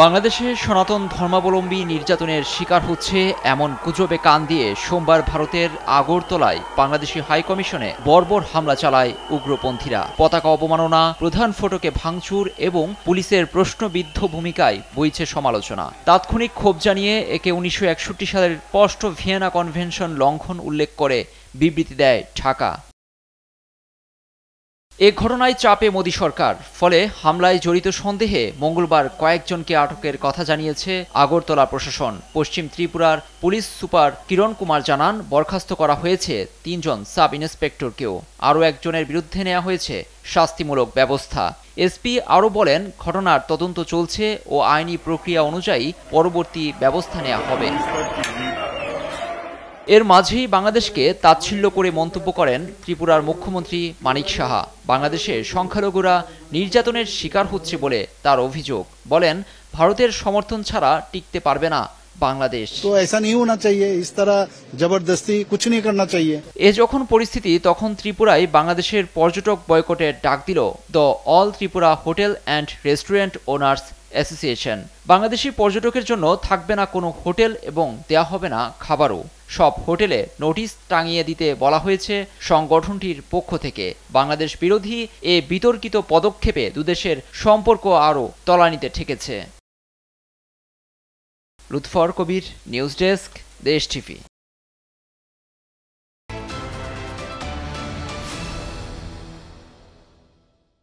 বাংলাদেশে সনাতন ধর্মাবলম্বী নির্যাতনের শিকার হচ্ছে এমন গুজবে কান দিয়ে সোমবার ভারতের আগরতলায় বাংলাদেশি হাইকমিশনে বর্বর হামলা চালায় উগ্রপন্থীরা। পতাকা অবমাননা, প্রধান ফটকে ভাঙচুর এবং পুলিশের প্রশ্নবিদ্ধ ভূমিকায় বইছে সমালোচনা। তাৎক্ষণিক ক্ষোভ জানিয়ে একে 1961 সালের স্পষ্ট ভিয়েনা কনভেনশন লঙ্ঘন উল্লেখ করে বিবৃতি দেয় ঢাকা। এ ঘটনায় চাপে মোদি সরকার। ফলে হামলায় জড়িত সন্দেহে মঙ্গলবার কয়েকজনকে আটকের কথা জানিয়েছে আগরতলা প্রশাসন। পশ্চিম ত্রিপুরার পুলিশ সুপার কিরণ কুমার জানান, বরখাস্ত করা হয়েছে 3 জন সাব ইন্সপেক্টরকেও। আরও একজনের বিরুদ্ধে নেওয়া হয়েছে শাস্তিমূলক ব্যবস্থা। এসপি আরও বলেন, ঘটনার তদন্ত চলছে ও আইনি প্রক্রিয়া অনুযায়ী পরবর্তী ব্যবস্থা নেওয়া হবে। এর মাঝেই বাংলাদেশকে তাচ্ছিল্য করে মন্তব্য করেন ত্রিপুরার মুখ্যমন্ত্রী মানিক সাহা। বাংলাদেশে সংখ্যালঘুরা নির্যাতনের শিকার হচ্ছে বলে তার অভিযোগ। বলেন, ভারতের সমর্থন ছাড়া টিকতে পারবে না বাংলাদেশ। তো ऐसा नहीं होना चाहिए, इस तरह जबरदस्ती कुछ नहीं करना चाहिए। এ যখন পরিস্থিতি, তখন ত্রিপুরায় বাংলাদেশের পর্যটক বয়কটের ডাক দিল the all Tripura hotel and restaurant owners association. Bangladeshi পর্যটকের জন্য থাকবে না কোনো হোটেল এবং দেয়া হবে না খাবারও। সব হোটেলে নোটিশ টাঙিয়ে দিতে বলা হয়েছে সংগঠনটির পক্ষ থেকে। বাংলাদেশ বিরোধী এ বিতর্কিত পদক্ষেপে দুদেশের সম্পর্ক আরও তলানিতে ঠেকেছে। লুৎফর কবির, নিউজ ডেস্ক, দেশ টিভি।